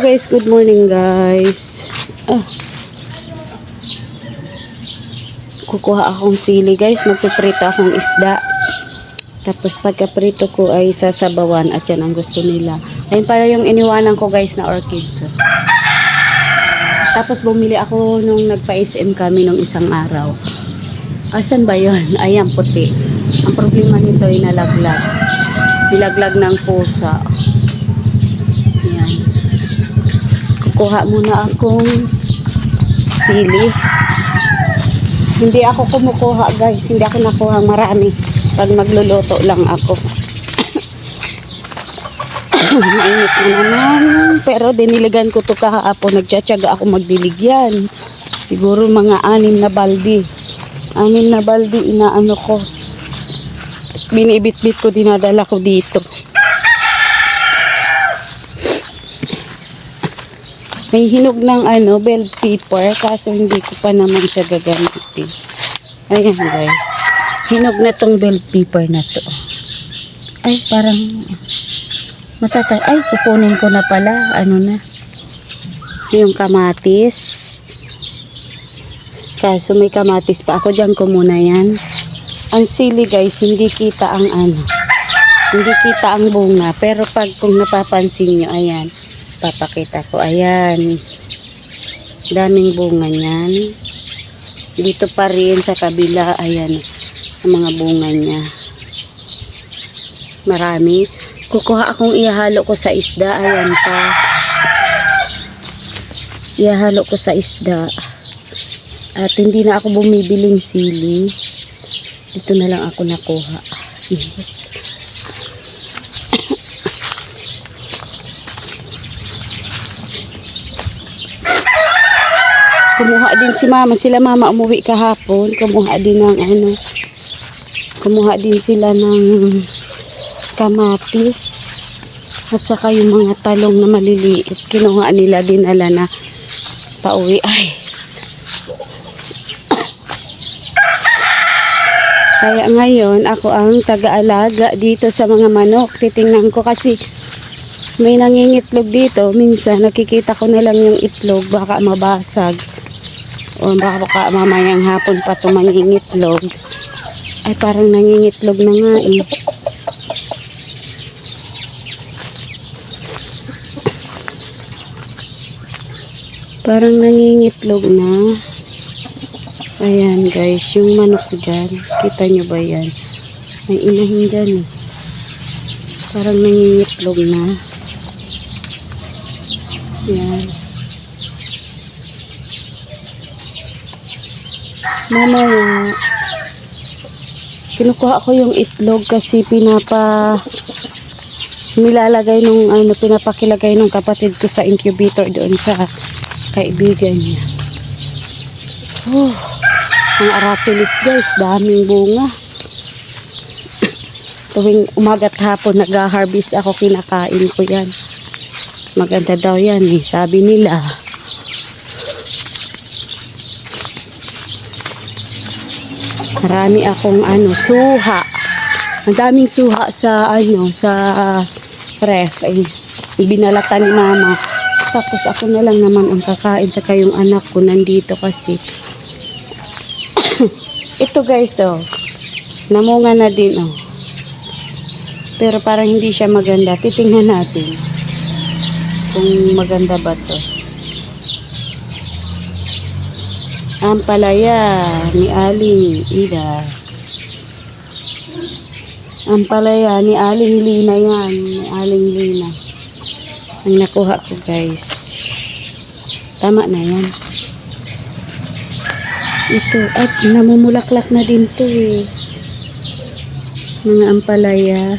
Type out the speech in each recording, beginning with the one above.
guys, good morning guys. Kukuha akong sili guys, magpiprito akong isda. Tapos pagkaprito ko ay sasabawan at yan ang gusto nila. Ayun pala yung iniwanan ko guys na orchids. Tapos bumili ako nung nagpa-SM kami nung isang araw. Asan ba yun? Ayan, puti. Ang problema nito ay nalaglag. Nilaglag ng pusa. Ayan. Kukuha muna akong sili. Hindi ako kumukuha guys. Hindi ako nakuha marami. Pag magluluto lang ako. Mainit na naman. Pero diniligan ko to kahapon. Nagtsatsaga ako magdiligyan. Siguro mga 6 na baldi. 6 na baldi inaano ko. Binibit-bit ko, dinadala ko dito. May hinog ng bell pepper kaso hindi ko pa naman siya gagamitin. Ayan guys. Hinog na tong bell pepper na to. Ay parang matatay. Ay kukunin ko na pala. Ano na. Yung kamatis. Kaso may kamatis pa. Ako dyan ko muna yan. Ang sili guys, hindi kita ang hindi kita ang bunga. Pero pag kung napapansin nyo, ayan. Papakita ko, ayan. Daming bunga niyan. Dito pa rin sa kabila, ayan. Ang mga bunga niya. Marami. Kukuha akong ihalo ko sa isda. Ayan pa. Ihalo ko sa isda. At hindi na ako bumibiling sili. Dito na lang ako nakuha. Kumuha din si mama. Sila mama umuwi kahapon. Kumuha din ng kumuha din sila ng kamatis. At saka yung mga talong na maliliit. Kinuha nila din ala na pauwi. Ay. Kaya ngayon, ako ang taga-alaga dito sa mga manok. Titingnan ko kasi may nangingitlog dito. Minsan, nakikita ko na lang yung itlog. Baka mabasag. O baka mamayang hapon pa ito mangingitlog. Ay, parang nangingitlog na nga eh. Parang nangingitlog na. Ayan guys, yung manok ko dyan. Kita nyo ba yan? May inahin dyan eh. Parang nangingitlog na. Ayan. Mamaya, kinukuha ko yung itlog kasi nilalagay nung pinapakilagay nung kapatid ko sa incubator doon sa kaibigan niya. Ang aratilis guys, daming bunga. Tuwing umagat hapon nag-harvest ako, kinakain ko yan. Maganda daw yan eh, sabi nila. Marami akong suha. Ang daming suha sa sa ref. Ay, binalatan ni mama. Tapos ako na lang naman ang kakain, saka yung anak ko nandito kasi. Ito guys, namunga na din, Pero parang hindi siya maganda. Titingnan natin kung maganda ba to. Ampalaya ni Aling Ida. Ampalaya ni Aling Lina yan. Ni Aling Lina. Ang nakuha ko guys. Tama na yan. Ito, at namumulaklak na din to eh. Mga ampalaya.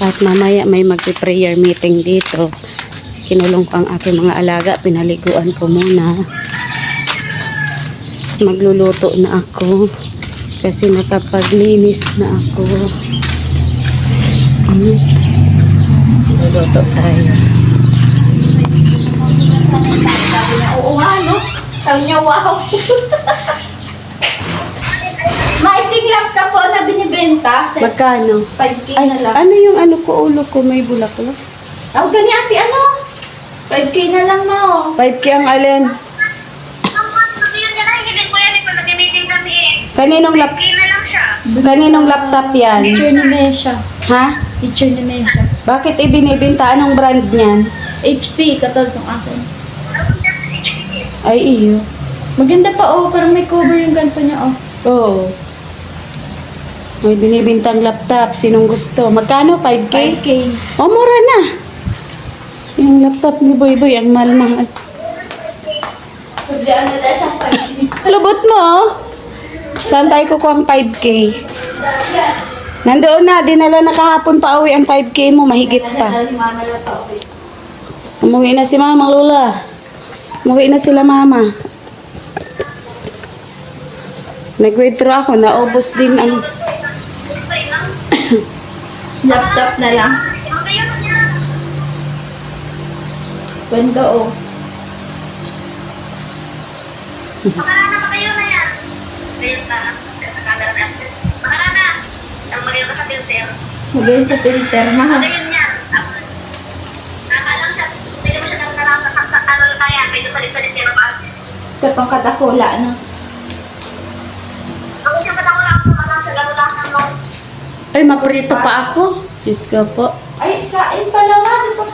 At mamaya may magpi-prayer meeting dito. Kinulong ko ang aking mga alaga. Pinaliguan ko muna. Magluluto na ako. Kasi nakapaglinis na ako. Magluluto tayo. Oo nga, no? Sabi niya, wow. Maiting laptop po na binibenta. Sa Magkano? 5K Ay, na lang. ano yung ano ko, ulo ko, may bulaklak. Oh, gani ate, ano? 5K na lang mo. 5K ang alin? Kaninong laptop yan? Teacher ni Mesha. Ha? Teacher ni Mesha. Bakit ibinibenta? Anong brand niyan? HP, katulad ng akin. Ay, iyo. Maganda pa oh, parang may cover yung ganito niya oh. Oo. May binibintang laptop. Sinong gusto? Magkano? 5K? 5K. Oh, mura na. Yung laptop ni Boy Boy, ang mahal-mahal. Sabi ano dahil sa 5K. Lubot mo, oh. Saan tayo kukuha ang 5K? Nandoon na, dinala na kahapon pa uwi ang 5K mo, mahigit pa. Umuwi na si Mama, Lola. Umuwi na sila Mama. Nag-withdraw ako, naubos din ang... Laptop na lang. Ganda oh. Magayon sa filter, mahal. Ito pang katakula, no? Ay, maprito pa ako. Diyos ko po. Ay, sain pala nga. Di ba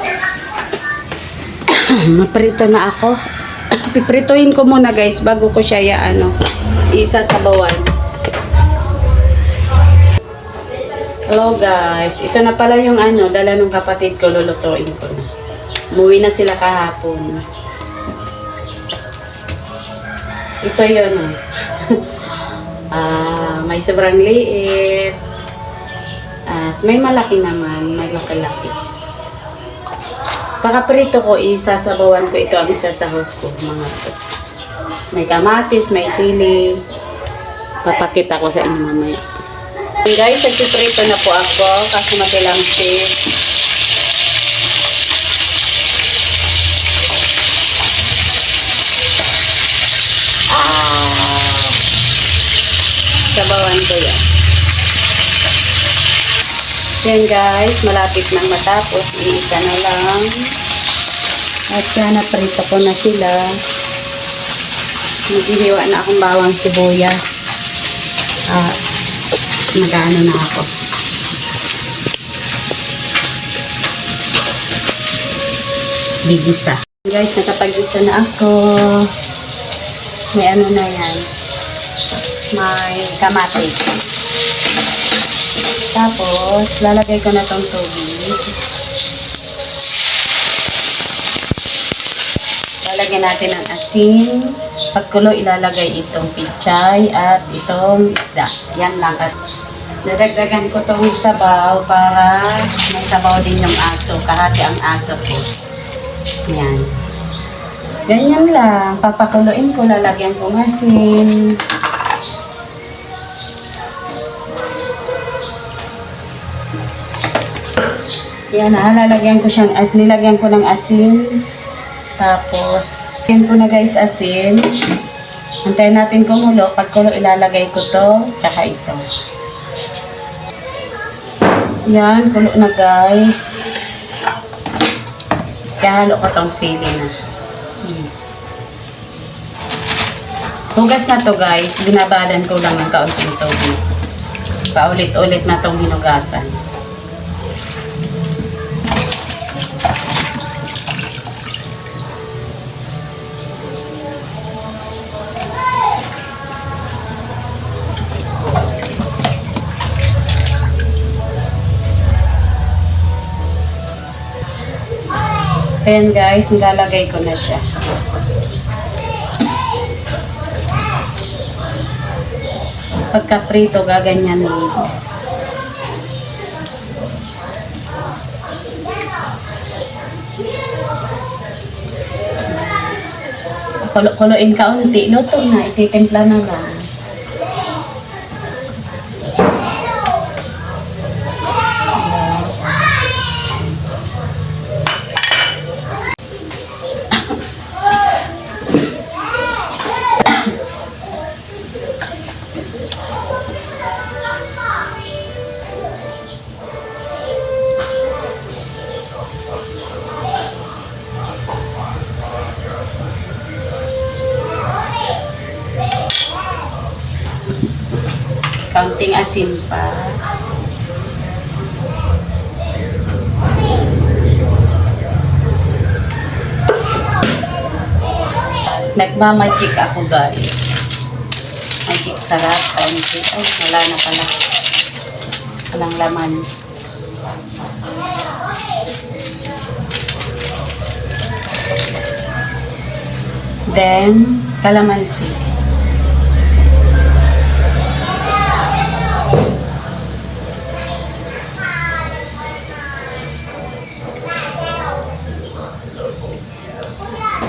Maprito na ako. Piprituhin ko muna guys bago ko siya isasabawan. Hello guys. Ito na pala yung dala ng kapatid ko, lulutuin ko na. Umuwi na sila kahapon. Ito yun may sobrang liit. At may malaki naman, may laki-laki. Pagkaprito ko, isasabawan ko ito ang isasahog ko, mga to. May kamatis, may sili. Papakita ko sa inyo mamaya. Guys, nagpiprito na po ako kasi matilang sabawan ko yan. Yan guys, malapit nang matapos. Iisa na lang. At yan, naprito ko na sila. Naghihiwa na akong bawang sibuyas. Mag-ano na ako. Bigisa. Guys, nakapag-isa na ako. May ano na yan. May kamatis. Tapos, lalagay ko na tong tubig. Lalagyan natin ng asin. Pagkulo, ilalagay itong pichay at itong isda. Yan lang kasi. Nadagdagan ko tong sabaw para may sabaw din yung aso. Kahati ang aso ko. Yan. Ganyan lang. Papakuluin ko, lalagyan ko ng asin. Yan lalagyan ko siyang nilagyan ko ng asin. Tapos, yan ko na guys asin. Antayin natin kumulo. Pag kulo, ilalagay ko to, tsaka ito. Yan, kulo na guys. Ihalo ko tong sili na. Hugas na to guys. Binabalan ko lang ng kaunting tubig. Paulit-ulit na tong hinugasan. Ayan guys, nilalagay ko na siya. Pagka prito, gaganyanin. Kulo-kuloin ka unti, luto na, ititimpla na lang. Counting asin pa. Nagmamagic ako guys. Magic sarap. Kaunti. Ay, wala na pala. Walang laman. Then, kalamansi.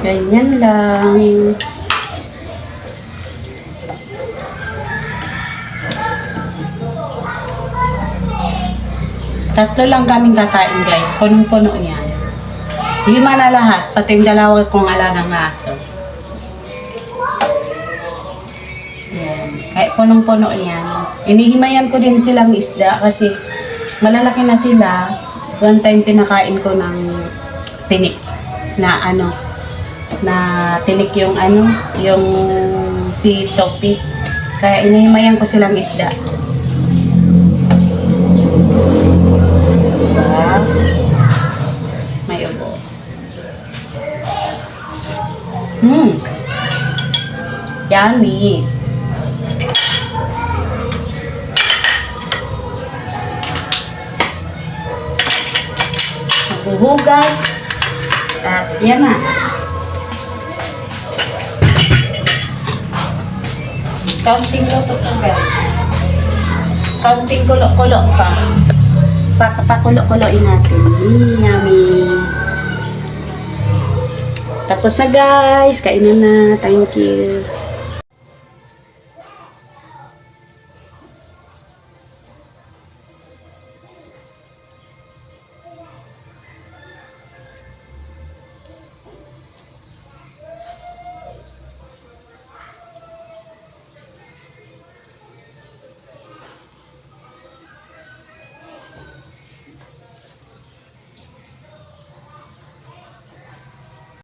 Ganyan lang. Tatlo lang kaming kakain guys. Punong-puno yan. 5 na lahat. Pati yung dalawa kong alagang aso. Yan. Kahit punong-puno yan. Inihimayan ko din silang isda kasi malalaki na sila. One time pinakain ko ng tinik na tinik yung yung si Topi. Kaya inihimayan ko silang isda. Diba? May ubo. Yummy. Maghuhugas. At yan na. Counting luto pa guys. Counting kulo-kulo pa. Pakulo-kuloin natin. Yummy. Tapos na guys. Kainan na. Thank you.